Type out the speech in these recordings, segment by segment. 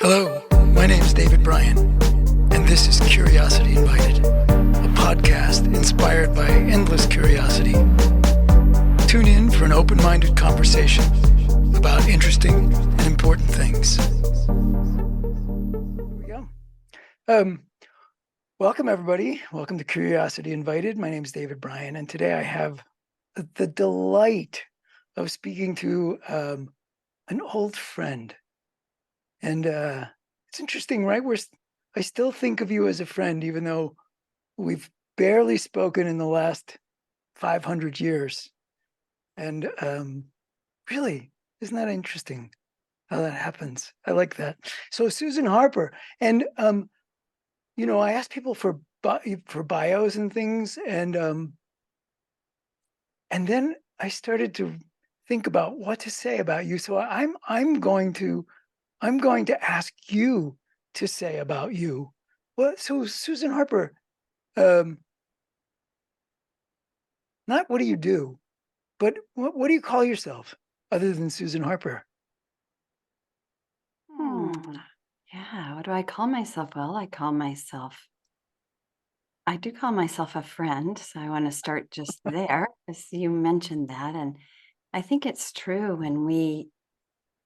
Hello, my name is David Bryan, and this is Curiosity Invited, a podcast inspired by endless curiosity. Tune in for an open-minded conversation about interesting and important things. Here we go. Welcome, everybody. Welcome to Curiosity Invited. My name is David Bryan, and today I have the delight of speaking to an old friend. And it's interesting, right? I still think of you as a friend, even though we've barely spoken in the last 500 years. And really, isn't that interesting how that happens? I like that. So Susan Harper, and I asked people for bios and things, and then I started to think about what to say about you. So I'm going to ask you to say about you. Well, so Susan Harper, not what do you do, but what do you call yourself other than Susan Harper? Yeah, what do I call myself? Well, I do call myself a friend. So I want to start just there, as you mentioned that. And I think it's true when we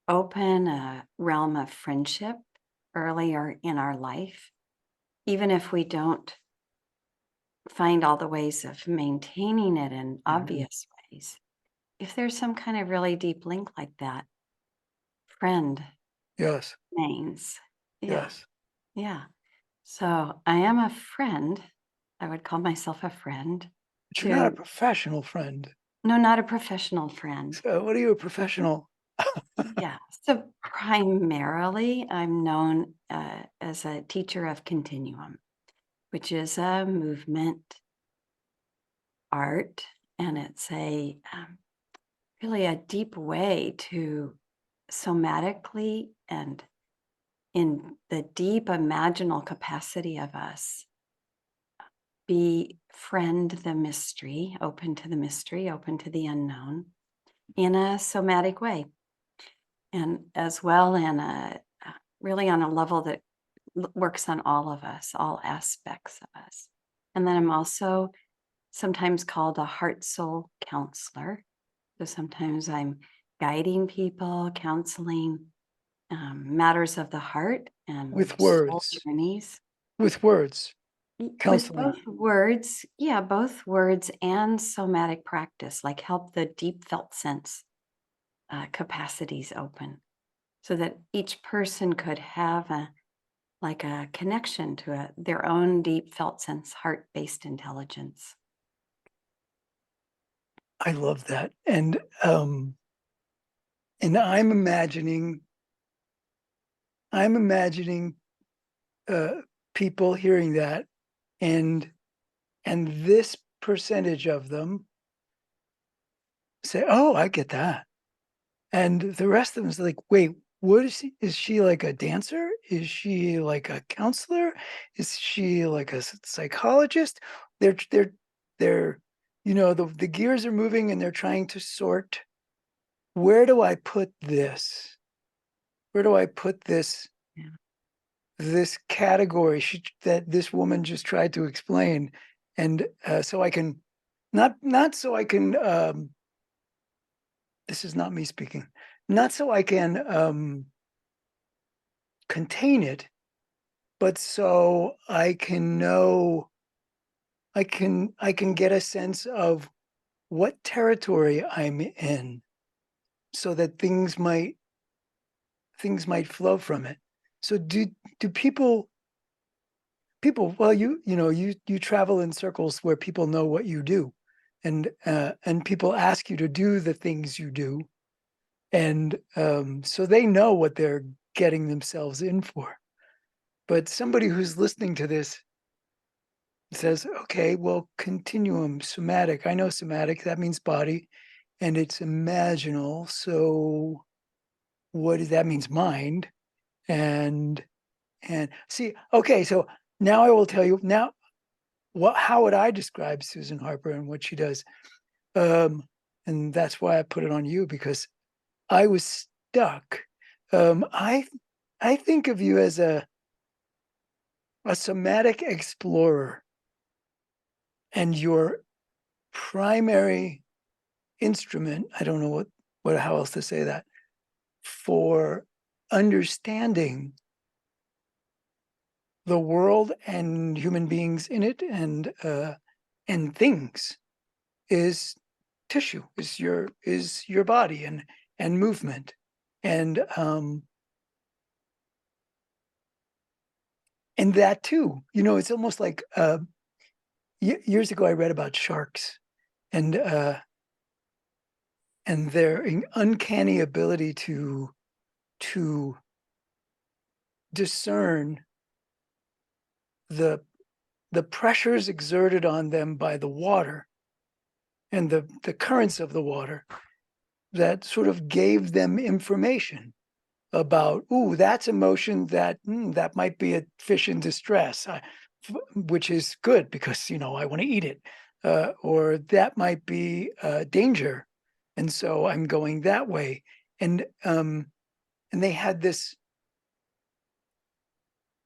open a realm of friendship earlier in our life, even if we don't find all the ways of maintaining it in obvious ways. If there's some kind of really deep link like that, friend Yes, remains. Yeah. yes. Yeah. So I am a friend. I would call myself a friend But you're not a to, professional friend. no, not a professional friend. So what are you a professional? Yeah. So primarily, I'm known as a teacher of Continuum, which is a movement art, and it's a really a deep way to somatically and in the deep imaginal capacity of us befriend the mystery, open to the mystery, open to the unknown in a somatic way. And as well in a really on a level that works on all of us, all aspects of us. And then I'm also sometimes called a heart soul counselor. So sometimes I'm guiding people, counseling matters of the heart and With soul words, journeys. with words, With counseling. both words, yeah, both words and somatic practice, like help the deep felt sense capacities open so that each person could have a connection to their own deep felt sense, heart-based intelligence. I love that. And I'm imagining people hearing that, and this percentage of them say, "Oh, I get that," and the rest of them is like, "Wait, what is she? Is she like a dancer? Is she like a counselor? Is she like a psychologist?" They're the gears are moving, and they're trying to sort. Where do I put this? Where do I put this? Yeah. This category that this woman just tried to explain, and so I can not so I can. This is not me speaking. Not so I can contain it, but so I can know. I can get a sense of what territory I'm in, so that things might flow from it. So do people well, you travel in circles where people know what you do, and people ask you to do the things you do, and so they know what they're getting themselves in for. But somebody who's listening to this says, okay, well, continuum, somatic, I know somatic, that means body, and it's imaginal, so what does that means mind, and see, okay, so now I will tell you now. How would I describe Susan Harper and what she does? And that's why I put it on you, because I was stuck. I I think of you as a somatic explorer, and your primary instrument, I don't know how else to say that, for understanding the world and human beings in it, and things, is tissue, is your body and movement. And that too, it's almost like years ago I read about sharks, and their uncanny ability to discern the pressures exerted on them by the water and the currents of the water, that sort of gave them information about, ooh, that's emotion, that might be a fish in distress, which is good because I want to eat it, or that might be danger, and so I'm going that way. And they had this.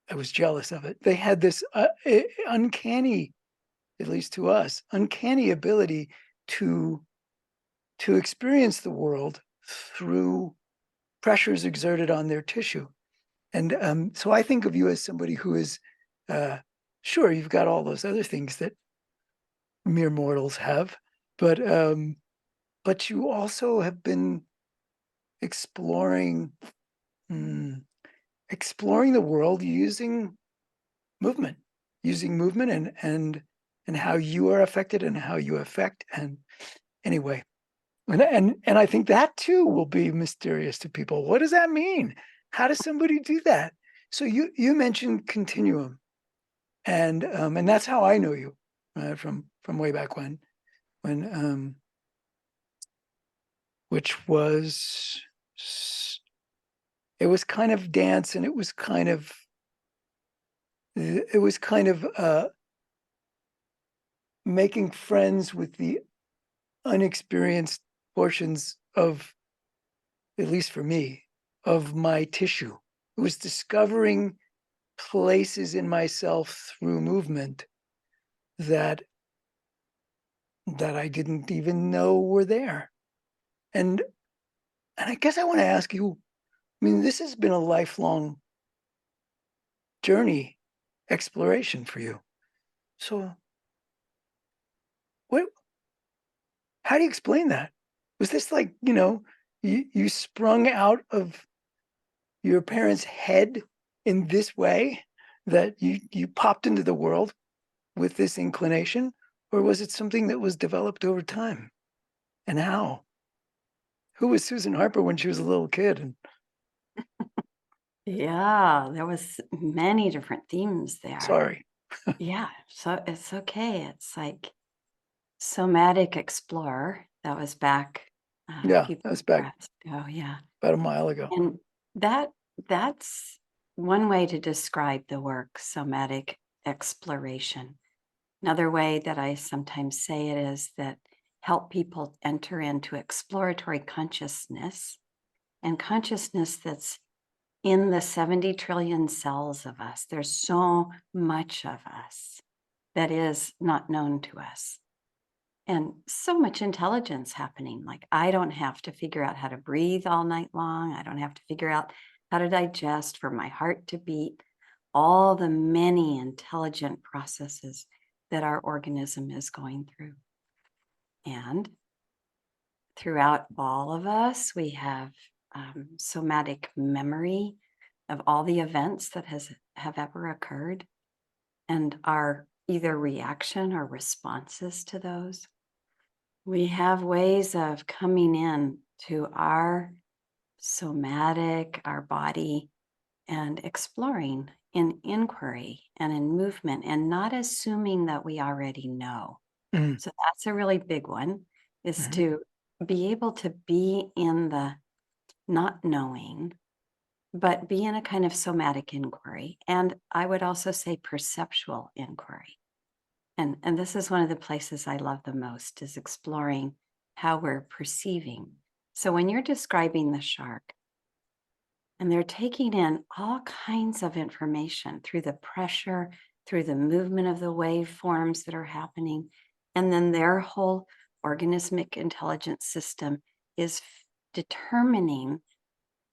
I was jealous of it. They had this uncanny, at least to us, uncanny ability to experience the world through pressures exerted on their tissue. And so I think of you as somebody who is, sure, you've got all those other things that mere mortals have, but you also have been exploring the world using movement, and how you are affected and how you affect. And anyway, and I think that too will be mysterious to people. What does that mean? How does somebody do that? So you mentioned continuum, and that's how I know you, from way back when which was, it was kind of dance, and it was kind of making friends with the unexperienced portions of, at least for me, of my tissue. It was discovering places in myself through movement that I didn't even know were there. And I guess I want to ask you, I mean, this has been a lifelong journey, exploration for you. So how do you explain that? Was this like, you sprung out of your parents' head in this way, that you popped into the world with this inclination? Or was it something that was developed over time? And how? Who was Susan Harper when she was a little kid? And Yeah, there was many different themes there. sorry. Yeah, so it's okay. It's like somatic explorer. That was back a Yeah, few that was back breaths ago. Yeah. about a mile ago. And that's one way to describe the work, somatic exploration. Another way that I sometimes say it is that help people enter into exploratory consciousness, and consciousness that's in the 70 trillion cells of us. There's so much of us that is not known to us. And so much intelligence happening. Like, I don't have to figure out how to breathe all night long. I don't have to figure out how to digest, for my heart to beat, all the many intelligent processes that our organism is going through. And throughout all of us, we have somatic memory of all the events that have ever occurred, and our either reaction or responses to those. We have ways of coming in to our somatic, our body, and exploring in inquiry and in movement, and not assuming that we already know. Mm-hmm. So that's a really big one, is Mm-hmm. to be able to be in the not knowing, but be in a kind of somatic inquiry. And I would also say perceptual inquiry. And this is one of the places I love the most, is exploring how we're perceiving. So when you're describing the shark, And they're taking in all kinds of information through the pressure, through the movement of the waveforms that are happening. And then their whole organismic intelligence system is determining,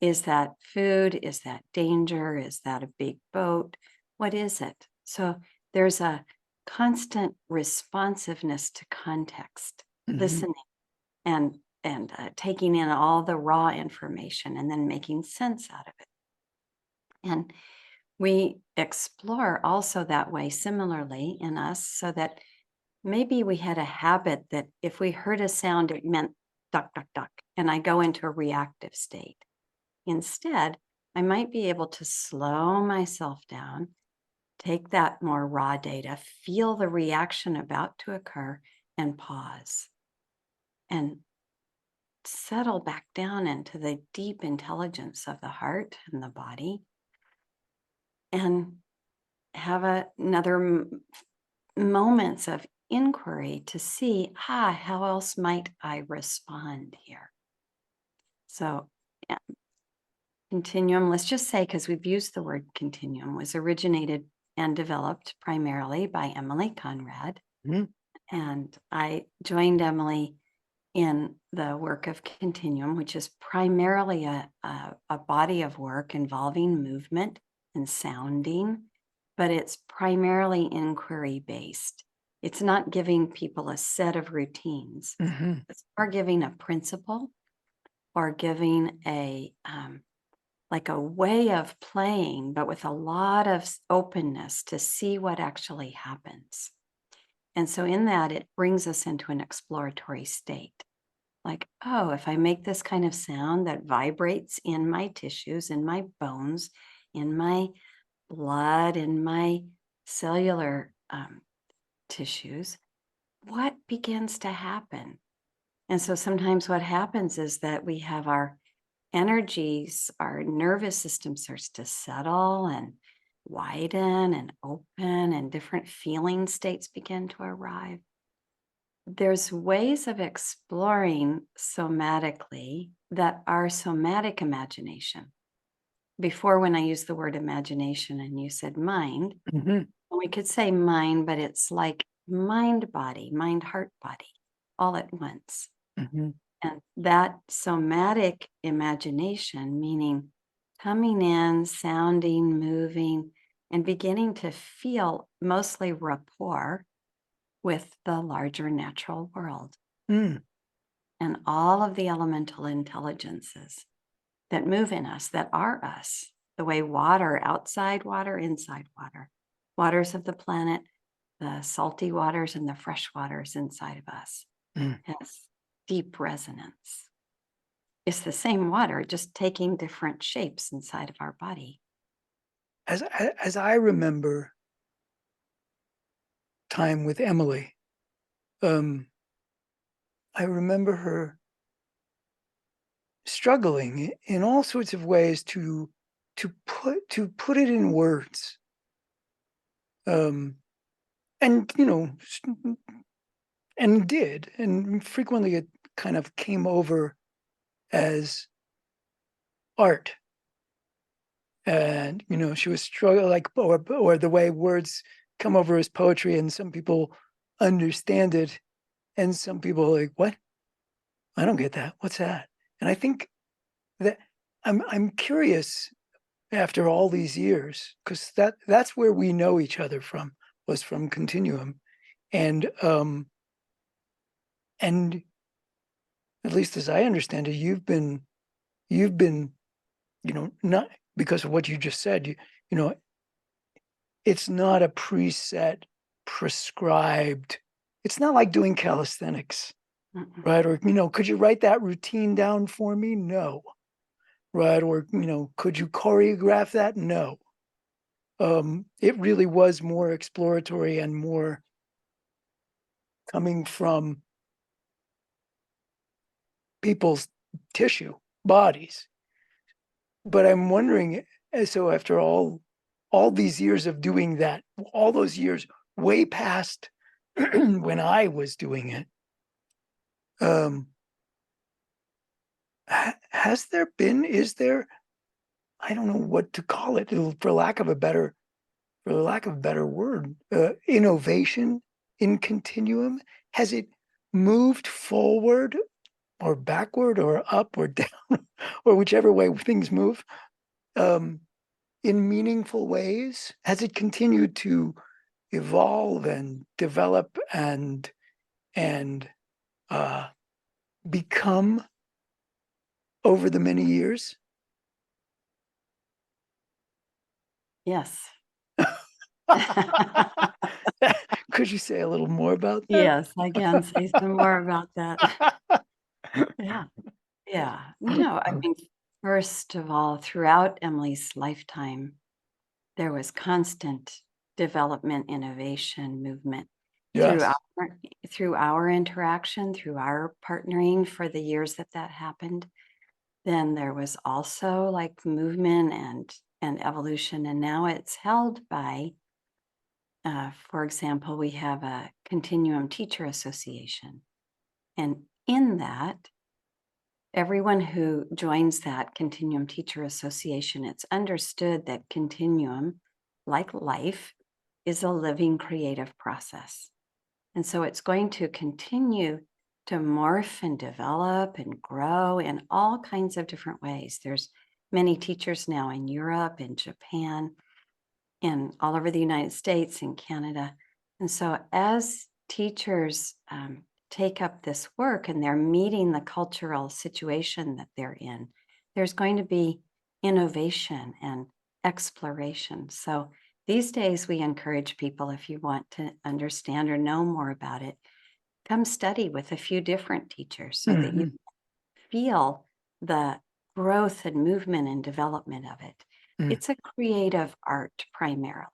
is that food? Is that danger? Is that a big boat? What is it? So there's a constant responsiveness to context, listening and taking in all the raw information and then making sense out of it. And we explore also that way similarly in us, so that maybe we had a habit that if we heard a sound, it meant duck, duck, duck, and I go into a reactive state. Instead, I might be able to slow myself down, take that more raw data, feel the reaction about to occur, and pause and settle back down into the deep intelligence of the heart and the body, and have another moments of inquiry to see, how else might I respond here? So, yeah, continuum, let's just say, because we've used the word continuum, was originated and developed primarily by Emilie Conrad. And I joined Emilie in the work of Continuum, which is primarily a body of work involving movement and sounding, but it's primarily inquiry based. It's not giving people a set of routines. It's more giving a principle, or giving a like a way of playing, but with a lot of openness to see what actually happens. And so in that, it brings us into an exploratory state. Like, oh, if I make this kind of sound that vibrates in my tissues, in my bones, in my blood, in my cellular tissues, what begins to happen? And so sometimes what happens is that we have our energies, our nervous system starts to settle and widen and open, and different feeling states begin to arrive. There's ways of exploring somatically that are somatic imagination. Before, when I used the word imagination and you said mind, we could say mind, but it's like mind body, mind heart body, all at once. And that somatic imagination, meaning coming in, sounding, moving, and beginning to feel mostly rapport with the larger natural world and all of the elemental intelligences that move in us, that are us, the way water, outside water, inside water, waters of the planet, the salty waters and the fresh waters inside of us, has deep resonance. It's the same water, just taking different shapes inside of our body. As I remember time with Emilie, I remember her struggling in all sorts of ways to put it in words, and and did, and frequently it kind of came over as art, and she was struggling, like, or the way words come over as poetry, and some people understand it, and some people are like, what? I don't get that. What's that? And I think that I'm curious after all these years, because that's where we know each other from, was from Continuum, and at least as I understand it, you've been not because of what you just said, it's not a preset, prescribed. It's not like doing calisthenics, right? Or could you write that routine down for me? No. Right? Or could you choreograph that? No. It really was more exploratory and more coming from people's tissue, bodies. But I'm wondering, so after all these years of doing that, all those years way past when I was doing it, is there I don't know what to call it, for lack of a better word, innovation in Continuum? Has it moved forward or backward or up or down or whichever way things move, in meaningful ways? Has it continued to evolve and develop and become over the many years? Yes. Could you say a little more about that? Yes, I can say some more about that. Yeah. Yeah. No, I mean, first of all, throughout Emilie's lifetime, there was constant development, innovation, movement through Yes. our interaction, through our partnering for the years that happened. Then there was also like movement and evolution, and now it's held by, for example, we have a Continuum Teacher Association, and in that, everyone who joins that Continuum Teacher Association, it's understood that continuum, like life, is a living creative process. And so it's going to continue to morph and develop and grow in all kinds of different ways. There's many teachers now in Europe, in Japan, and all over the United States and Canada. And so as teachers take up this work and they're meeting the cultural situation that they're in, there's going to be innovation and exploration. So these days we encourage people, if you want to understand or know more about it, come study with a few different teachers so that you feel the growth and movement and development of it. It's a creative art primarily,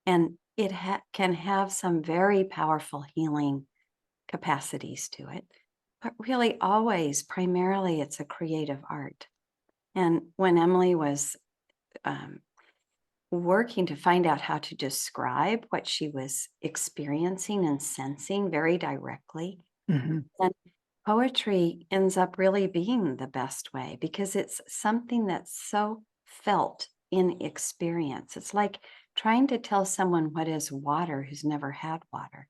and it can have some very powerful healing capacities to it. But really, always, primarily, it's a creative art. And when Emilie was working to find out how to describe what she was experiencing and sensing very directly, then poetry ends up really being the best way because it's something that's so felt in experience. It's like trying to tell someone what is water who's never had water.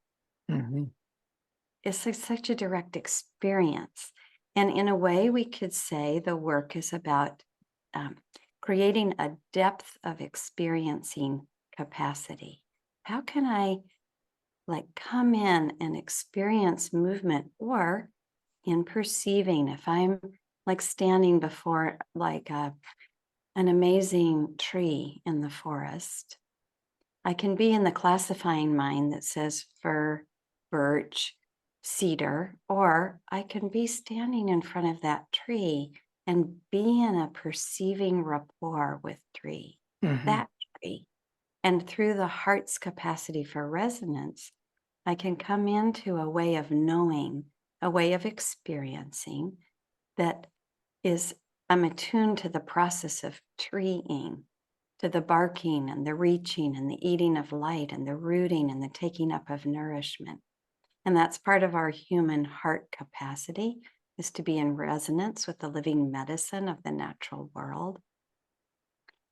It's like such a direct experience. And in a way, we could say the work is about creating a depth of experiencing capacity. How can I like come in and experience movement, or in perceiving, if I'm like standing before like an amazing tree in the forest, I can be in the classifying mind that says fir, birch, cedar, or I can be standing in front of that tree and be in a perceiving rapport with that tree. And through the heart's capacity for resonance, I can come into a way of knowing, a way of experiencing that is, I'm attuned to the process of treeing, to the barking and the reaching and the eating of light and the rooting and the taking up of nourishment. And that's part of our human heart capacity, is to be in resonance with the living medicine of the natural world.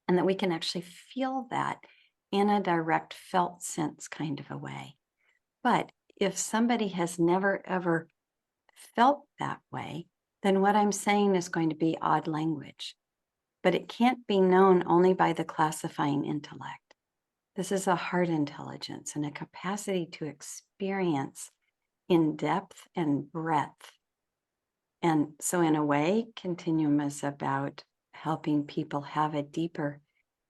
And that we can actually feel that in a direct felt sense kind of a way. But if somebody has never ever felt that way, then what I'm saying is going to be odd language. But it can't be known only by the classifying intellect. This is a heart intelligence and a capacity to experience in depth and breadth. And so in a way, Continuum is about helping people have a deeper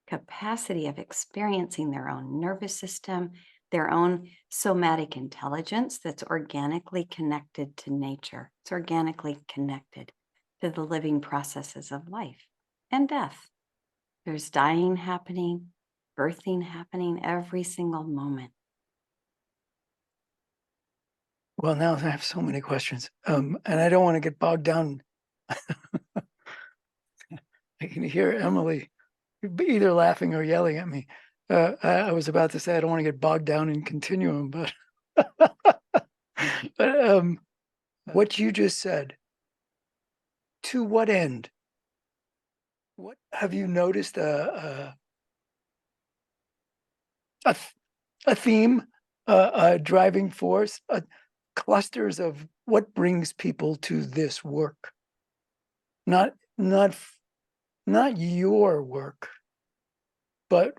capacity of experiencing their own nervous system, their own somatic intelligence that's organically connected to nature. It's organically connected to the living processes of life and death. There's dying happening, birthing happening every single moment. Well, now I have so many questions, and I don't want to get bogged down. I can hear Emilie either laughing or yelling at me. I was about to say I don't want to get bogged down in Continuum, but but what you just said, to what end? What have you noticed a, th- a theme, a driving force, clusters of what brings people to this work? Not not not your work, but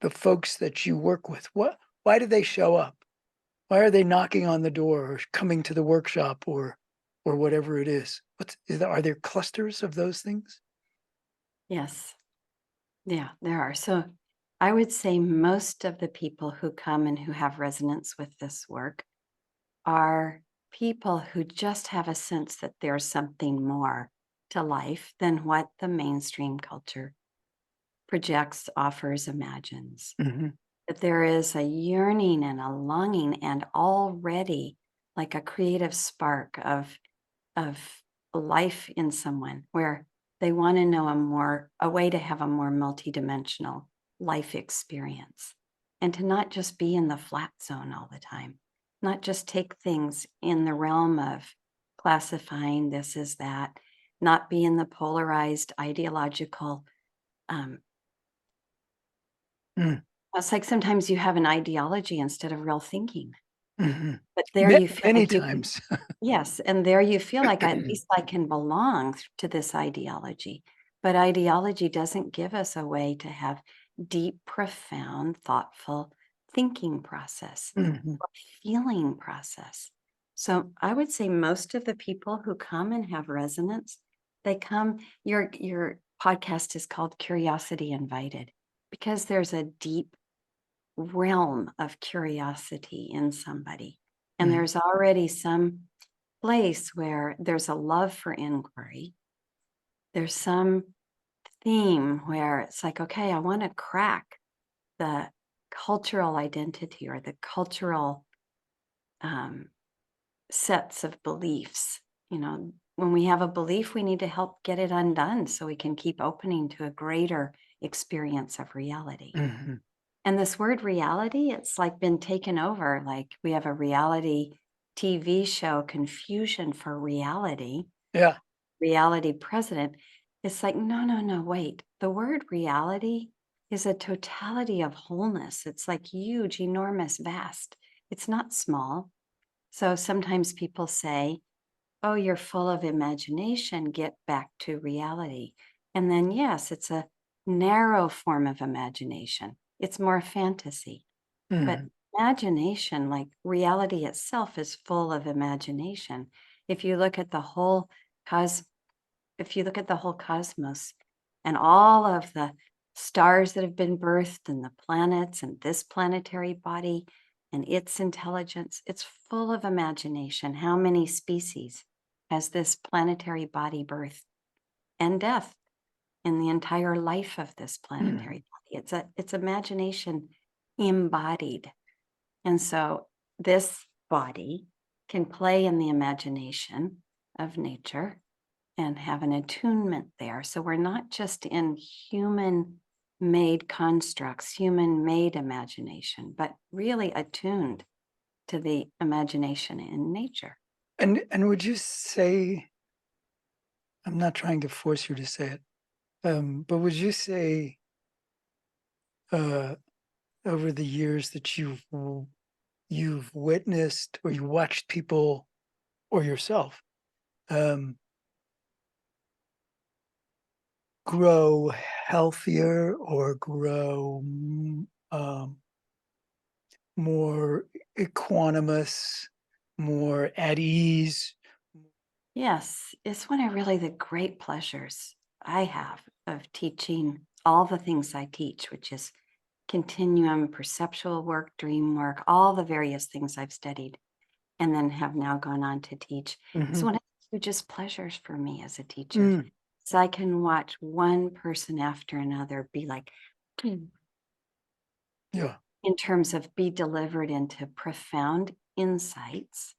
the folks that you work with. Why do they show up? Why are they knocking on the door or coming to the workshop or whatever it is? Are there clusters of those things? Yes. Yeah, there are. So I would say most of the people who come and who have resonance with this work are people who just have a sense that there's something more to life than what the mainstream culture projects, offers, imagines. Hmm. That there is a yearning and a longing and already like a creative spark of life in someone where they want to know a way to have a more multidimensional life experience and to not just be in the flat zone all the time, not just take things in the realm of classifying this as that, not be in the polarized ideological. um, it's like sometimes you have an ideology instead of real thinking, Hmm. but there you feel Many like you can. times. Yes, and there you feel like at least I can belong to this ideology. But ideology doesn't give us a way to have deep, profound, thoughtful thinking process Hmm. or feeling process. So I would say most of the people who come and have resonance, they come, your podcast is called Curiosity Invited because there's a deep realm of curiosity in somebody. And Hmm. there's already some place where there's a love for inquiry. There's some theme where it's like, okay, I want to crack the cultural identity or the cultural um, sets of beliefs. When we have a belief, we need to help get it undone so we can keep opening to a greater experience of reality. Hmm. And this word reality, it's like been taken over. Like we have a reality TV show, confusion for reality, Yeah. reality president. It's like, no, no, no, wait. The word reality is a totality of wholeness. It's like huge, enormous, vast. It's not small. So sometimes people say, oh, you're full of imagination, get back to reality. And then, yes, it's a narrow form of imagination, it's more fantasy. But Hmm. imagination, like reality itself, is full of imagination. If you look at the whole cos, if you look at the whole cosmos and all of the stars that have been birthed and the planets and this planetary body and its intelligence, it's full of imagination. How many species has this planetary body birth and death in the entire life of this Hmm. planetary body? It's imagination embodied. And so this body can play in the imagination of nature and have an attunement there. So we're not just in human made constructs, human made imagination, but really attuned to the imagination in nature. And would you say, I'm not trying to force you to say it, but would you say uh, over the years that you've witnessed or you watched people or yourself um, grow healthier or grow um, more equanimous, more at ease? Yes, it's one of really the great pleasures I have of teaching all the things I teach, which is continuum, perceptual work, dream work, all the various things I've studied and then have now gone on to teach. It's Hmm. one of the hugest pleasures for me as a teacher. Mm, So I can watch one person after another be like, yeah. in terms of be delivered into profound insights.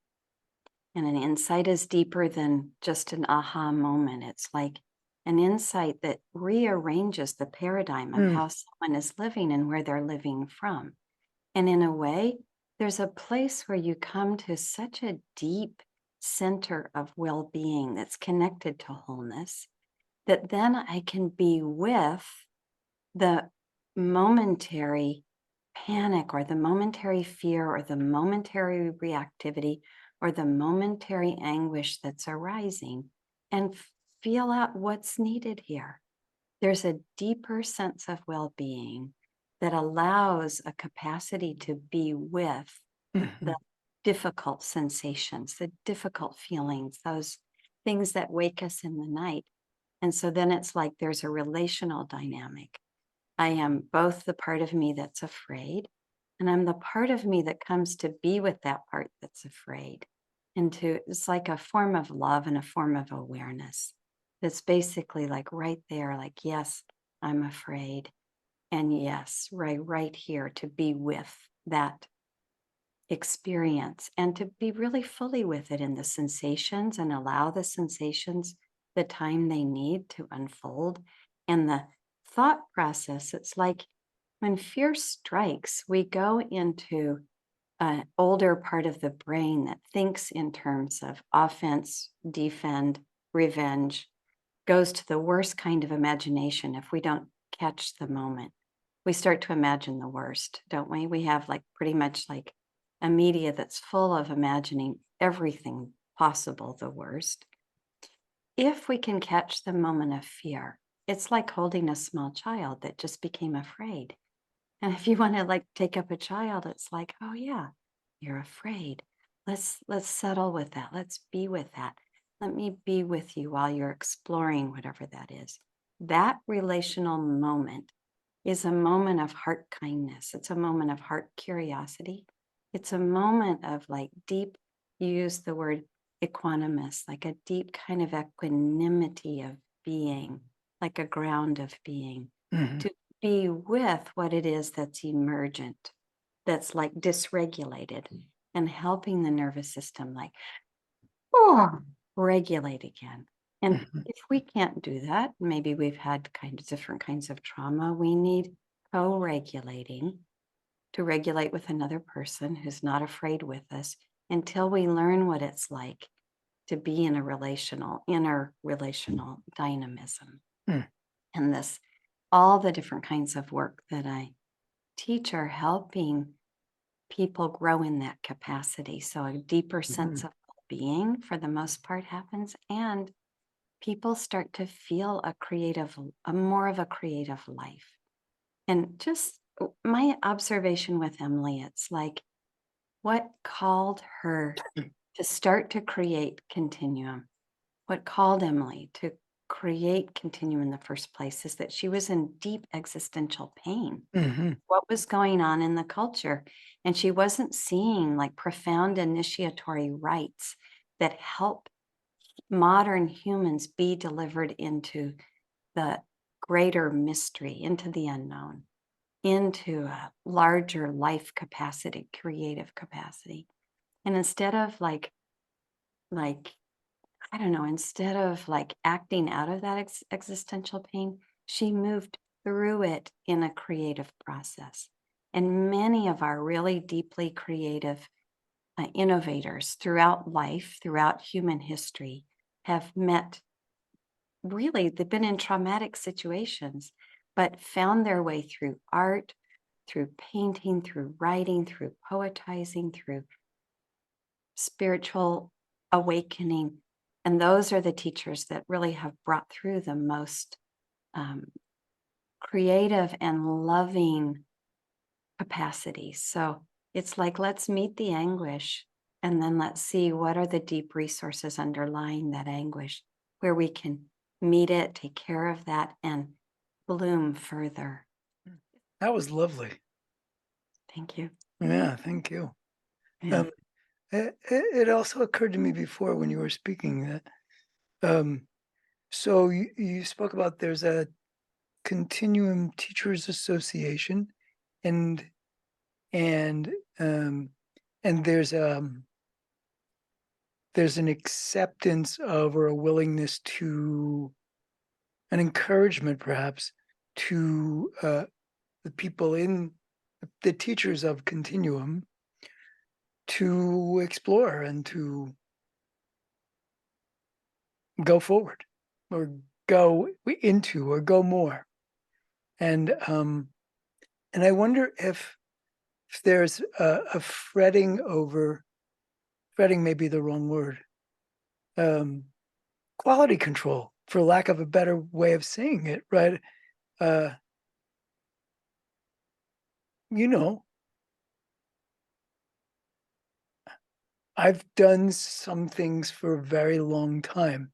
And an insight is deeper than just an aha moment. It's like an insight that rearranges the paradigm of Mm, how someone is living and where they're living from. And in a way, there's a place where you come to such a deep center of well being that's connected to wholeness that then I can be with the momentary panic or the momentary fear or the momentary reactivity or the momentary anguish that's arising and feel out what's needed here. There's a deeper sense of well-being that allows a capacity to be with Mhm. the difficult sensations, the difficult feelings, those things that wake us in the night. And so then it's like there's a relational dynamic. I am both the part of me that's afraid, and I'm the part of me that comes to be with that part that's afraid. And to, it's like a form of love and a form of awareness that's basically like right there, like, yes, I'm afraid. And yes, right here to be with that experience and to be really fully with it in the sensations and allow the sensations the time they need to unfold. And the thought process, it's like when fear strikes, we go into an older part of the brain that thinks in terms of offense, defend, revenge, goes to the worst kind of imagination if we don't catch the moment. We start to imagine the worst, don't we? We have like pretty much like a media that's full of imagining everything possible, the worst. If we can catch the moment of fear, it's like holding a small child that just became afraid. And if you want to like take up a child, it's like, oh yeah, you're afraid. Let's settle with that. Let's be with that. Let me be with you while you're exploring whatever that is. That relational moment is a moment of heart kindness. It's a moment of heart curiosity. It's a moment of like deep, you use the word equanimous, like a deep kind of equanimity of being, like a ground of being, Mhm. to be with what it is that's emergent, that's like dysregulated, and helping the nervous system like regulate again. And Mhm. if we can't do that, maybe we've had kind of different kinds of trauma, we need co-regulating to regulate with another person who's not afraid with us until we learn what it's like to be in a relational, interrelational dynamism. Mm. And this, all the different kinds of work that I teach are helping people grow in that capacity. So a deeper sense Mhm. of being for the most part happens, and people start to feel a more of a creative life. And just my observation with Emilie, it's like what called her to start to create Continuum, what called Emilie to create Continuum in the first place is that she was in deep existential pain. Mhm. What was going on in the culture? And she wasn't seeing like profound initiatory rites that help modern humans be delivered into the greater mystery, into the unknown, into a larger life capacity, creative capacity. And instead of like, I don't know, instead of like acting out of that existential pain, she moved through it in a creative process. And many of our really deeply creative innovators throughout life, throughout human history, have met really, they've been in traumatic situations, but found their way through art, through painting, through writing, through poetizing, through spiritual awakening. And those are the teachers that really have brought through the most um, creative and loving capacity. So it's like, let's meet the anguish and then let's see what are the deep resources underlying that anguish where we can meet it, take care of that, and bloom further. That was lovely. Thank you. Yeah, thank you. Yeah. Um, it also occurred to me before when you were speaking that, um, so you spoke about there's a Continuum Teachers Association, and and um, and there's an acceptance of or a willingness to an encouragement perhaps to the people in the teachers of Continuum to explore and to go forward or go into or go more. And I wonder if there's a fretting over, fretting may be the wrong word, quality control, for lack of a better way of saying it, right? You know, I've done some things for a very long time.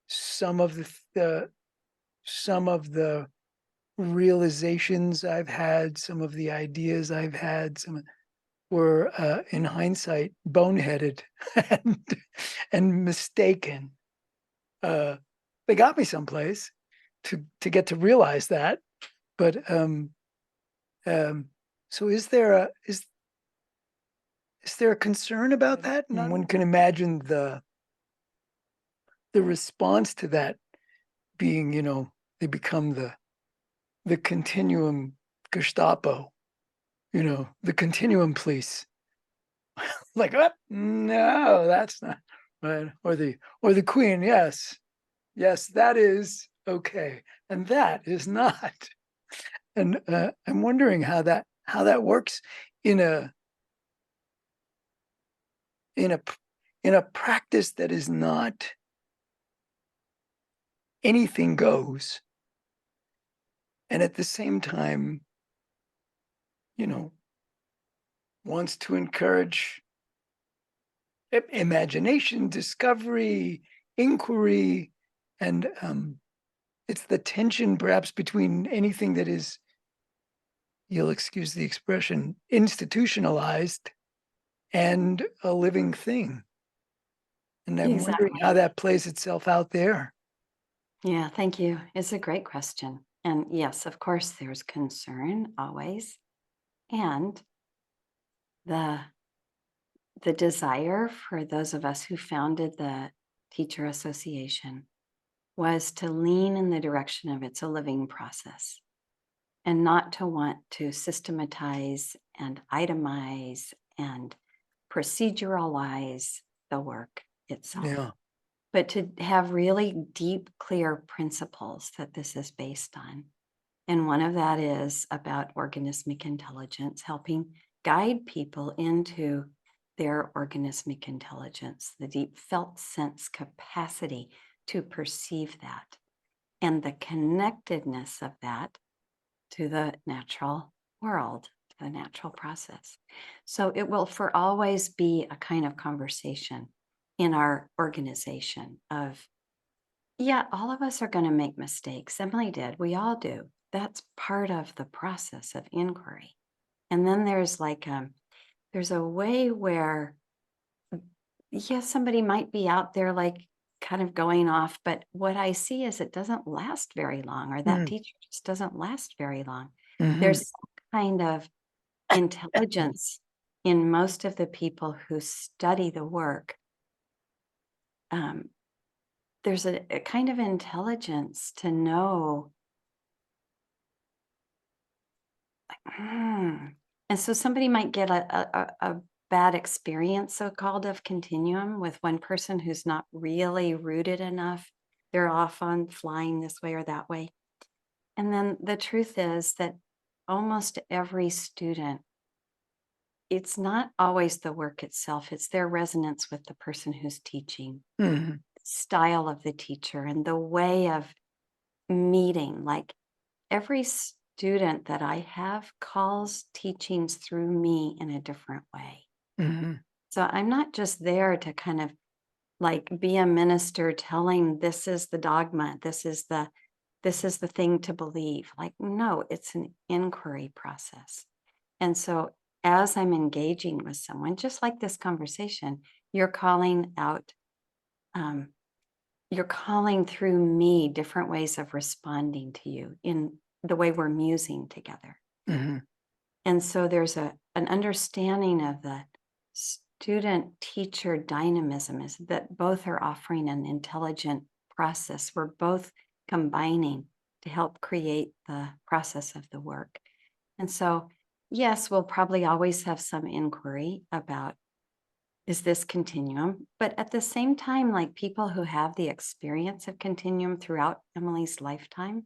Some of the realizations I've had, some of the ideas I've had, some were in hindsight boneheaded and mistaken. They got me someplace to get to realize that. But so is there a concern about that? And one can imagine the response to that being, they become the continuum Gestapo, the continuum police. Like, oh, no, that's not right. Or the queen, yes, that is okay, and that is not. And I'm wondering how that works in a practice that is not anything goes, and at the same time, wants to encourage imagination, discovery, inquiry, and it's the tension perhaps between anything that is, you'll excuse the expression, institutionalized and a living thing. And I'm wondering Exactly. how that plays itself out there. Yeah, thank you. It's a great question. And yes, of course, there's concern always. And the desire for those of us who founded the Teacher Association was to lean in the direction of it's a living process and not to want to systematize and itemize and proceduralize the work itself, Yeah. but to have really deep, clear principles that this is based on. And one of that is about organismic intelligence, helping guide people into their organismic intelligence, the deep felt sense capacity to perceive that, and the connectedness of that to the natural world, to the natural process. So it will for always be a kind of conversation in our organization of, yeah, all of us are going to make mistakes. Emilie did. We all do. That's part of the process of inquiry. And then there's there's a way where, yes, somebody might be out there kind of going off, but what I see is it doesn't last very long, or that teacher just doesn't last very long. Mm-hmm. There's some kind of intelligence in most of the people who study the work. There's a kind of intelligence to know. And so somebody might get a bad experience, so-called, of continuum with one person who's not really rooted enough. They're off on flying this way or that way. And then the truth is that almost every student, it's not always the work itself, it's their resonance with the person who's teaching, style of the teacher, and the way of meeting. Like every student that I have calls teachings through me in a different way. So I'm not just there to kind of be a minister telling this is the dogma, this is the thing to believe. No, it's an inquiry process. And so as I'm engaging with someone, just like this conversation, you're calling out, you're calling through me different ways of responding to you in the way we're musing together. And so there's an understanding of the student teacher dynamism, is that both are offering an intelligent process. We're both combining to help create the process of the work. And so, yes, we'll probably always have some inquiry about is this continuum? But at the same time, like people who have the experience of continuum throughout Emilie's lifetime,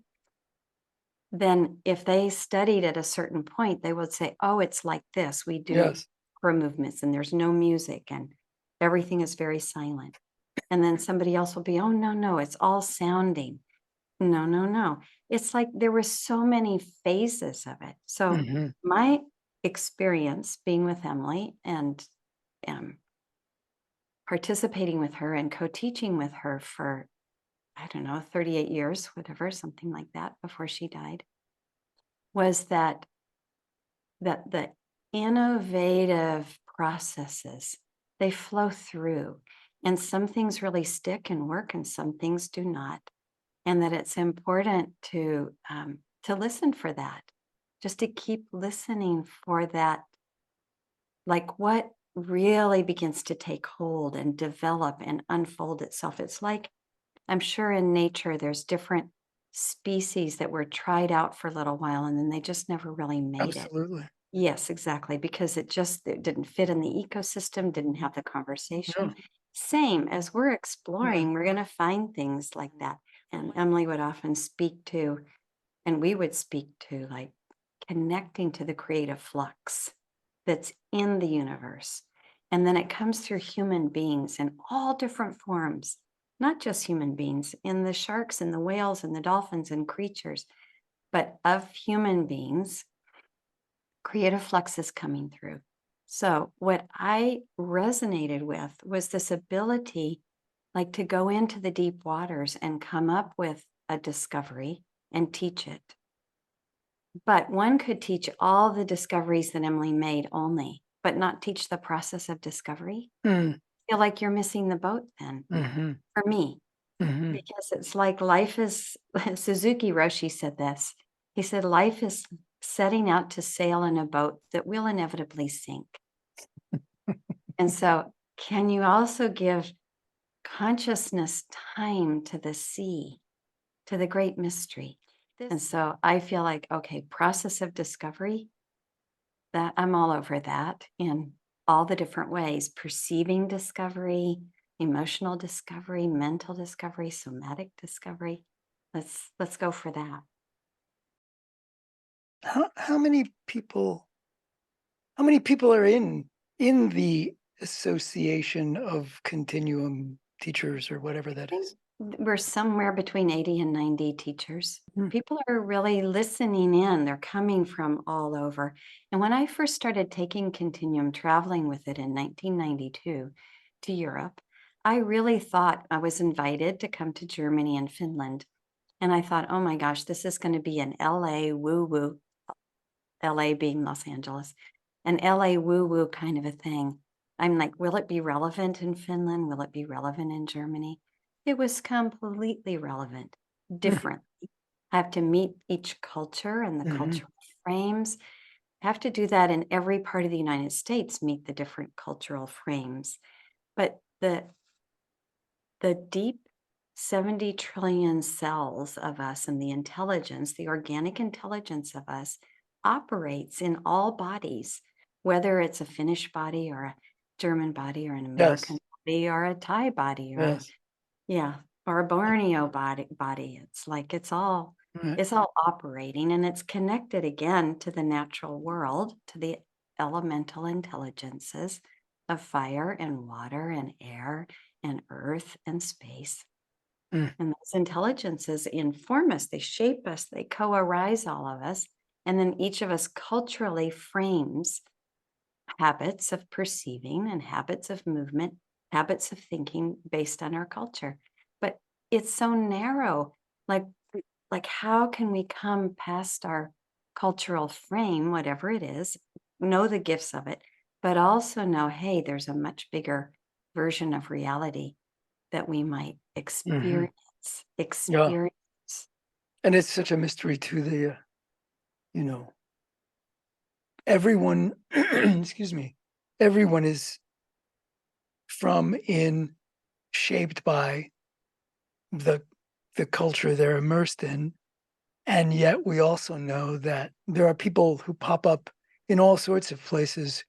then if they studied at a certain point, they would say, oh, it's like this. We do Yes. core movements and there's no music and everything is very silent. And then somebody else will be, oh, no, no, it's all sounding. No, no, no. It's like there were so many phases of it. So Hmm. my experience being with Emilie and participating with her and co-teaching with her for, I don't know, 38 years, whatever, something like that before she died, was that the innovative processes, they flow through, and some things really stick and work and some things do not, and that it's important to listen for that, just to keep listening for that, like what really begins to take hold and develop and unfold itself. It's like, I'm sure in nature there's different species that were tried out for a little while and then they just never really made it. Absolutely. Yes, exactly, because it didn't fit in the ecosystem, didn't have the conversation. No. Same as we're Right. exploring, we're going to find things like that. And Emilie would often speak to, and we would speak to, like connecting to the creative flux that's in the universe. And then it comes through human beings in all different forms, not just human beings, in the sharks and the whales and the dolphins and creatures, but of human beings, creative flux is coming through. So what I resonated with was this ability, like to go into the deep waters and come up with a discovery and teach it. But one could teach all the discoveries that Emilie made only, but not teach the process of discovery. Mm. I feel like you're missing the boat then, Hmm. for me, Hmm. because it's like life is, Suzuki Roshi said this. He said, life is setting out to sail in a boat that will inevitably sink. And so, can you also give consciousness time to the sea, to the great mystery? And so I feel like, okay, process of discovery, that I'm all over that in all the different ways, perceiving discovery, emotional discovery, mental discovery, somatic discovery. Let's go for that. How many people? How many people are in the association of continuum teachers or whatever that Think is? we're somewhere between 80 and 90 teachers. Mm. People are really listening in. They're coming from all over. And when I first started taking Continuum, traveling with it in 1992 to Europe, I really thought I was invited to come to Germany and Finland. And I thought, oh my gosh, this is going to be an LA woo woo, LA being Los Angeles, an LA woo woo kind of a thing. I'm like, will it be relevant in Finland? Will it be relevant in Germany? It was completely relevant, different. I have to meet each culture and the Mm-hmm. cultural frames. I have to do that in every part of the United States, meet the different cultural frames. But the deep 70 trillion cells of us and the intelligence, the organic intelligence of us operates in all bodies, whether it's a Finnish body or a German body or an American Yes. body or a Thai body or Yes. yeah, or a Borneo body. It's like Right. it's all operating and it's connected again to the natural world, to the elemental intelligences of fire and water and air and earth and space. Mm. And those intelligences inform us, they shape us, they co-arise all of us. And then each of us culturally frames habits of perceiving and habits of movement, habits of thinking based on our culture. But it's so narrow. Like, like how can we come past our cultural frame, whatever it is, know the gifts of it, but also know, hey, there's a much bigger version of reality that we might Mm-hmm. Yeah. experience. And it's such a mystery to the, you know, everyone, excuse me, everyone is from, in, shaped by the the culture they're immersed in. And yet we also know that there are people who pop up in all sorts of places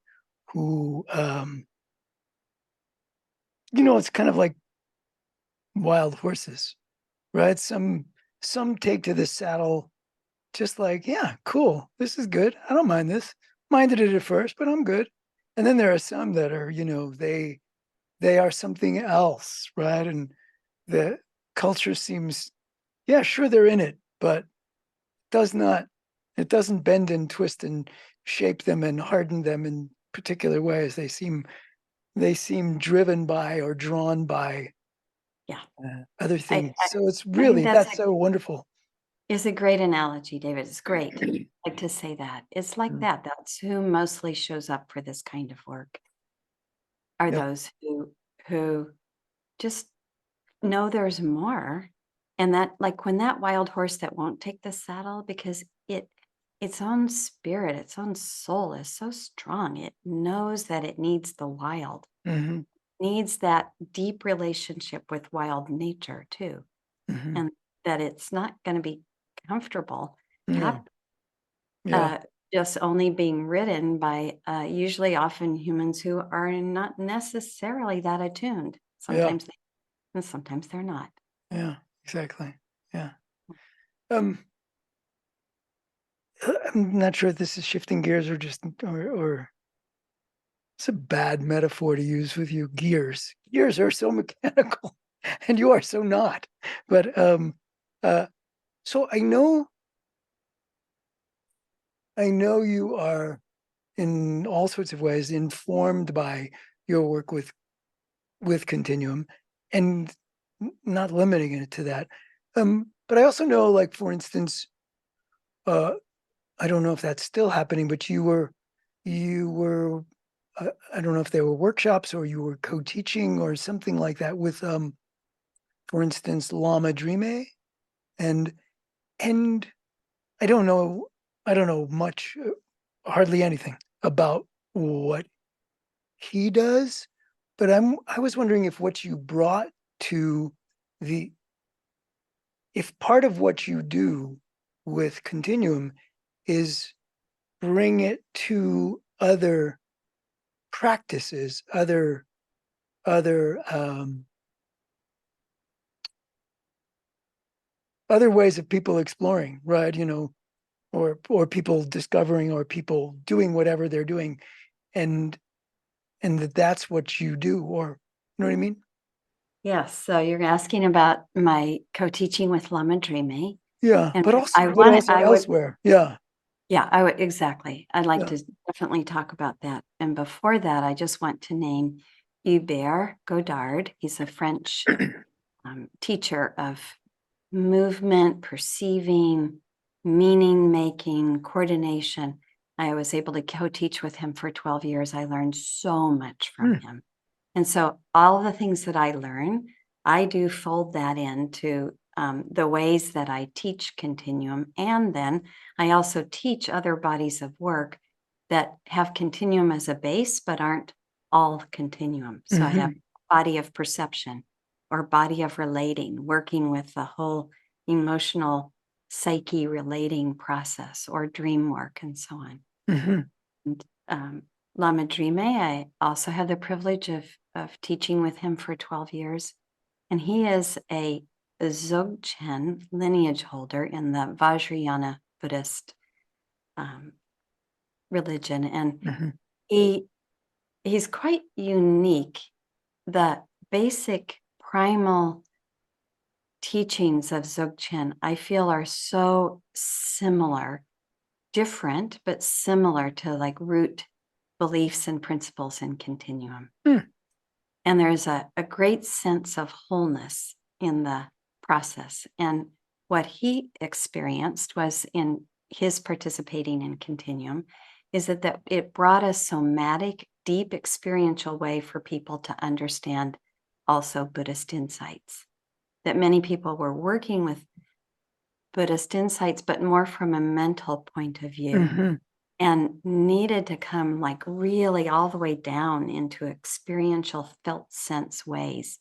who it's kind of like wild horses, right? Some take to the saddle just like, yeah, cool, this is good. I don't mind this. Minded it at first, but I'm good. And then there are some that are, they are something else, right? And the culture seems, yeah, sure, they're in it, but does not, it doesn't bend and twist and shape them and harden them in particular ways. They seem driven by or drawn by Yeah. other I, things. I, So it's I think really, that's so wonderful. is a great analogy, David. It's great. I like to say that. It's like Mm. that. That's who mostly shows up for this kind of work, are Yep. those who just know there's more. And that, like, when that wild horse that won't take the saddle because its own spirit, its own soul is so strong. It knows that it needs the wild, Hmm. needs that deep relationship with wild nature too. Hmm. And that it's not going to be comfortable No. hap- Yeah. uh, just only being ridden by usually often humans who are not necessarily that attuned. Yeah. Sometimes they, and sometimes they're not. Yeah. Exactly. Yeah. Um, I'm not sure if this is shifting gears or just or it's a bad metaphor to use with you. Gears. Gears are so mechanical, and you are so not. But uh, so I know you are in all sorts of ways informed by your work with Continuum, and not limiting it to that. But I also know, like for instance, uh, I don't know if that's still happening, but you were I don't know if there were workshops or you were co-teaching or something like that with for instance, Lama Drime, and and I don't know much, hardly anything about what he does, but I was wondering if what you brought to the if part of what you do with Continuum is bring it to other practices, other other ways of people exploring, right? Or people discovering or people doing whatever they're doing, and that's what you do, or you know what I mean? Yes. So you're asking about my co-teaching with Lama Drime. Yeah, And but also I would, elsewhere. Yeah, yeah, I would, exactly. I'd like yeah. to definitely talk about that. And before that, I just want to name Hubert Godard. He's a French teacher of movement, perceiving, meaning making, coordination. I was able to co-teach with him for 12 years. I learned so much from Hmm. him. And so all the things that I learn, I do fold that into the ways that I teach Continuum. And then I also teach other bodies of work that have Continuum as a base, but aren't all Continuum. So I have Hmm. body of perception or body of relating, working with the whole emotional psyche relating process or dream work and so on. Hmm. And Lama Drime, I also had the privilege of teaching with him for 12 years. And he is a Dzogchen lineage holder in the Vajrayana Buddhist religion. And Hmm. he's quite unique. The basic primal teachings of Dzogchen, I feel, are so similar, different, but similar to like root beliefs and principles in Continuum. Hmm. And there's a great sense of wholeness in the process. And what he experienced was in his participating in Continuum is that it brought a somatic, deep experiential way for people to understand also Buddhist insights. That many people were working with Buddhist insights, but more from a mental point of view, Hmm. and needed to come like really all the way down into experiential felt sense ways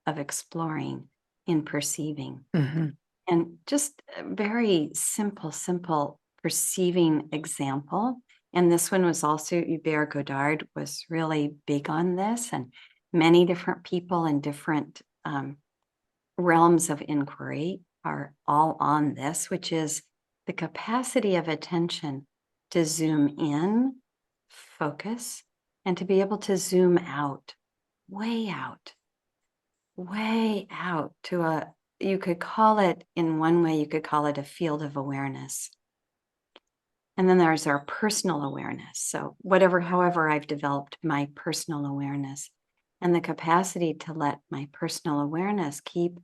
of exploring in perceiving. Hmm. And just a very simple perceiving example. And this one was also Hubert Godard was really big on this. And many different people and different realms of inquiry are all on this, which is the capacity of attention to zoom in, focus, and to be able to zoom out, way out, way out to a, you could call it, in one way, you could call it a field of awareness. And then there's our personal awareness. So however I've developed my personal awareness and the capacity to let my personal awareness keep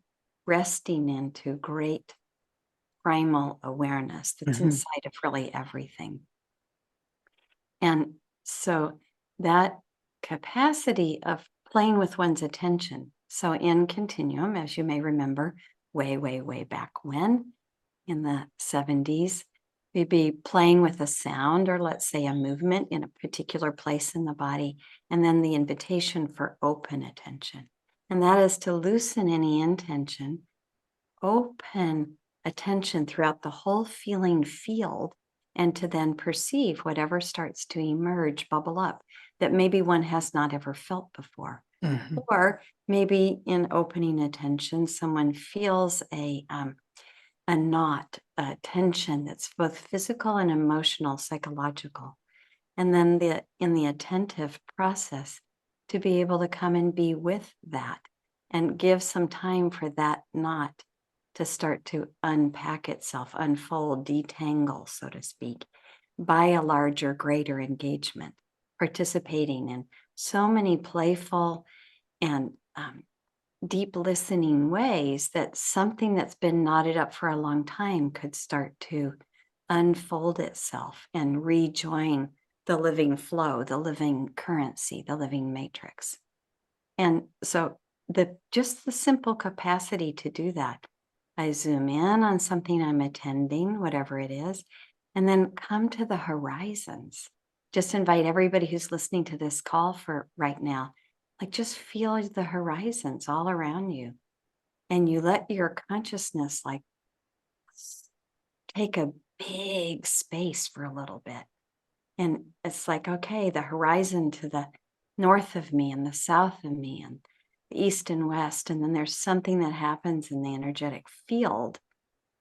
resting into great primal awareness that's inside of really everything. And so that capacity of playing with one's attention. So in Continuum, as you may remember, way, way, way back when, in the 70s, we'd be playing with a sound, or let's say a movement in a particular place in the body, and then the invitation for open attention. And that is to loosen any intention, open attention throughout the whole feeling field, and to then perceive whatever starts to emerge, bubble up, that maybe one has not ever felt before. Or maybe in opening attention, someone feels a knot, a tension that's both physical and emotional, psychological. And then in the attentive process, to be able to come and be with that and give some time for that knot to start to unpack itself, unfold, detangle, so to speak, by a larger, greater engagement, participating in so many playful and deep listening ways that something that's been knotted up for a long time could start to unfold itself and rejoin the living flow, the living currency, the living matrix. And so just the simple capacity to do that, I zoom in on something I'm attending, whatever it is, and then come to the horizons. Just invite everybody who's listening to this call for right now, like just feel the horizons all around you. And you let your consciousness like take a big space for a little bit. And it's like, okay, the horizon to the north of me and the south of me and the east and west. And then there's something that happens in the energetic field.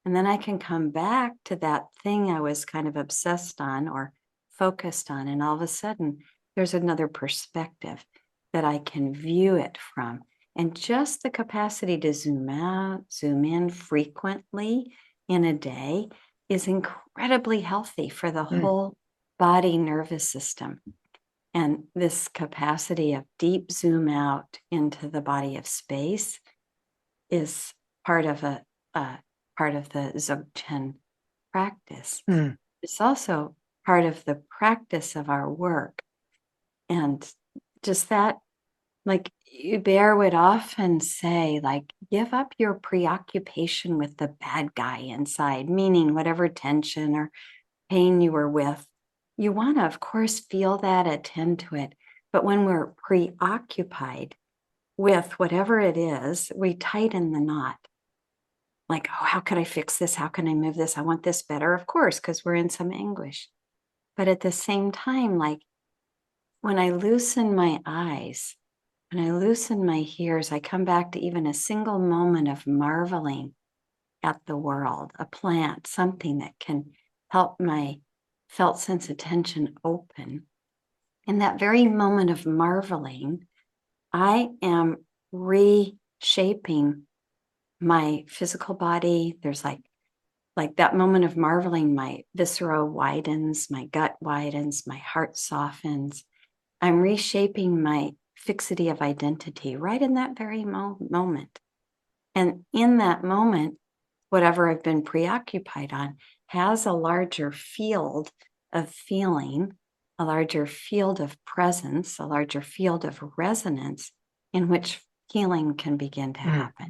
And then I can come back to that thing I was kind of obsessed on or focused on. And all of a sudden, there's another perspective that I can view it from. And just the capacity to zoom out, zoom in frequently in a day is incredibly healthy for the whole body nervous system. And this capacity of deep zoom out into the body of space is part of the Dzogchen practice. It's also part of the practice of our work. And just that, like Hubert would often say, like, give up your preoccupation with the bad guy inside, meaning whatever tension or pain you were with. You want to, of course, feel that, attend to it. But when we're preoccupied with whatever it is, we tighten the knot. Like, oh, how could I fix this? How can I move this? I want this better, of course, because we're in some anguish. But at the same time, like when I loosen my eyes, when I loosen my ears, I come back to even a single moment of marveling at the world, a plant, something that can help my felt sense attention open. In that very moment of marveling, I am reshaping my physical body. There's like that moment of marveling, my viscera widens, my gut widens, my heart softens. I'm reshaping my fixity of identity right in that very moment. And in that moment, whatever I've been preoccupied on has a larger field of feeling, a larger field of presence, a larger field of resonance in which healing can begin to happen.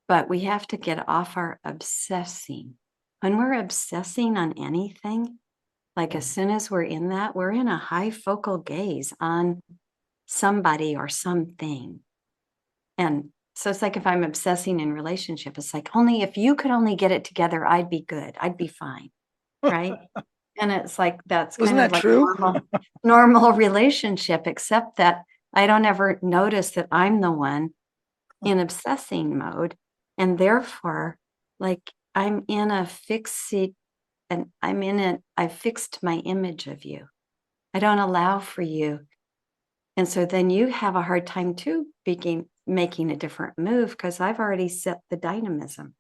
But we have to get off our obsessing. When we're obsessing on anything, like as soon as we're in that, we're in a high focal gaze on somebody or something. And so it's like if I'm obsessing in relationship, it's like, only if you could only get it together, I'd be good. I'd be fine. Right. And it's like, that's Wasn't kind of that like true? normal relationship, except that I don't ever notice that I'm the one in obsessing mode. And therefore, like I'm in a fixate and I've fixed my image of you. I don't allow for you. And so then you have a hard time too making a different move because I've already set the dynamism.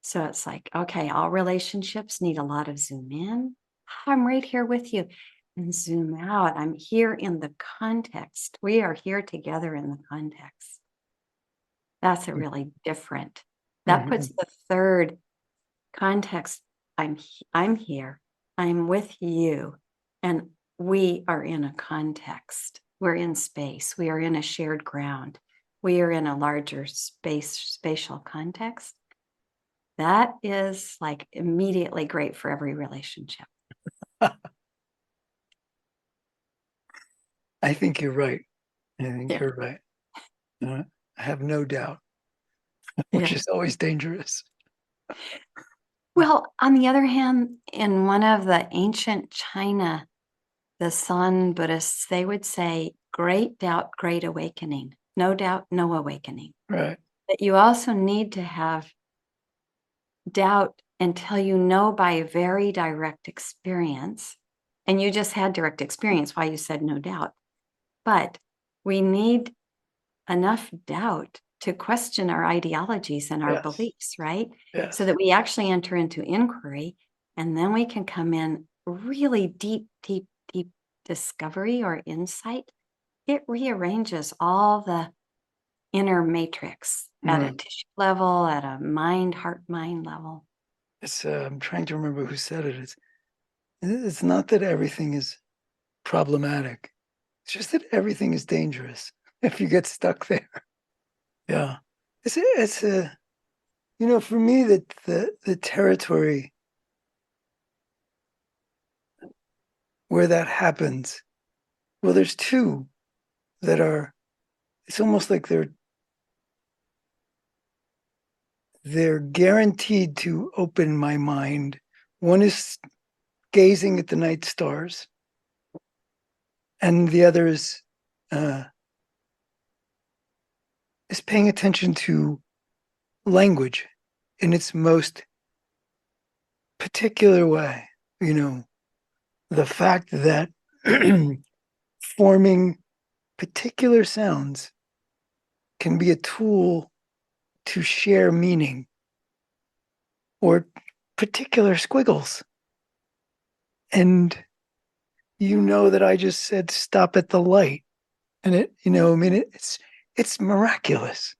So it's like, okay, all relationships need a lot of zoom in. I'm right here with you. And zoom out. I'm here in the context. We are here together in the context. That's a really different. That puts the third context. I'm here. I'm with you. And we are in a context. We're in space. We are in a shared ground. We are in a larger spatial context. That is like immediately great for every relationship. I think you're right. I think Yeah. you're right. I have no doubt, which Yeah. is always dangerous. Well, on the other hand, in one of the ancient China, the Sun Buddhists, they would say, great doubt, great awakening. No doubt, no awakening. Right. But you also need to have doubt until you know by very direct experience. And you just had direct experience, why you said no doubt. But we need enough doubt to question our ideologies and our Yes. beliefs, right? Yes. So that we actually enter into inquiry, and then we can come in really deep, deep, deep discovery or insight. It rearranges all the inner matrix at a tissue level, at a mind, heart, mind level. It's I'm trying to remember who said it. It's not that everything is problematic. It's just that everything is dangerous if you get stuck there. Yeah. It's a for me that the territory where that happens, well, there's two that are, it's almost like they're guaranteed to open my mind. One is gazing at the night stars, and the other is paying attention to language in its most particular way. The fact that forming particular sounds can be a tool to share meaning, or particular squiggles. And that I just said stop at the light. And it's miraculous.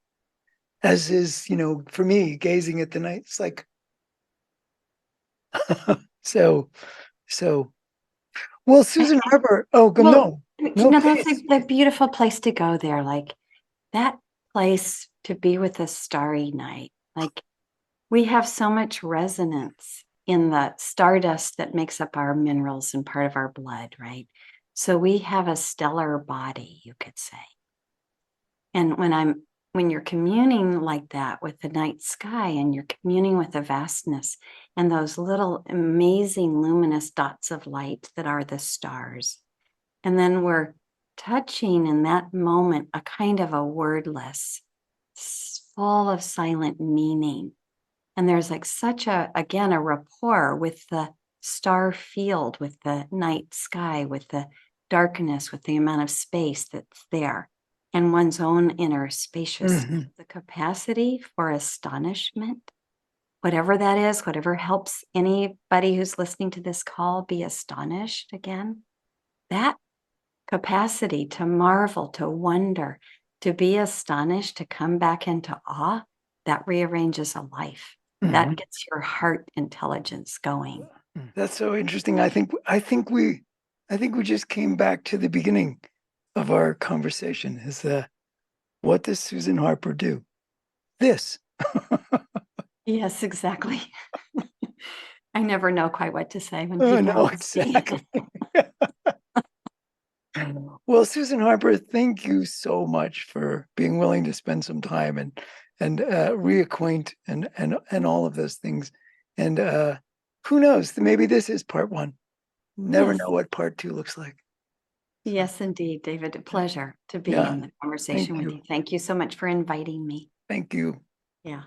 As is, for me, gazing at the night, it's like so well, Susan Harper. Oh, Well, no, that's please. a beautiful place to go there. Like that place to be with a starry night. Like we have so much resonance in the stardust that makes up our minerals and part of our blood, right? So we have a stellar body, you could say. And when you're communing like that with the night sky and you're communing with the vastness and those little amazing luminous dots of light that are the stars, and then we're touching in that moment a kind of a wordless, full of silent meaning. And there's like such a rapport with the star field, with the night sky, with the darkness, with the amount of space that's there, and one's own inner spaciousness, the capacity for astonishment, whatever that is, whatever helps anybody who's listening to this call be astonished again, that capacity to marvel, to wonder, to be astonished, to come back into awe, that rearranges a life. That gets your heart intelligence going. That's so interesting. I think we just came back to the beginning of our conversation. Is what does Susan Harper do? This. Yes, exactly. I never know quite what to say when people No, ask me. exactly. Well, Susan Harper, thank you so much for being willing to spend some time and reacquaint and all of those things. And who knows? Maybe this is part one. Never Yes. know what part two looks like. Yes, indeed, David. A pleasure to be Yeah. in the Thank conversation with you. you. Thank you so much for inviting me. Thank you. Yeah.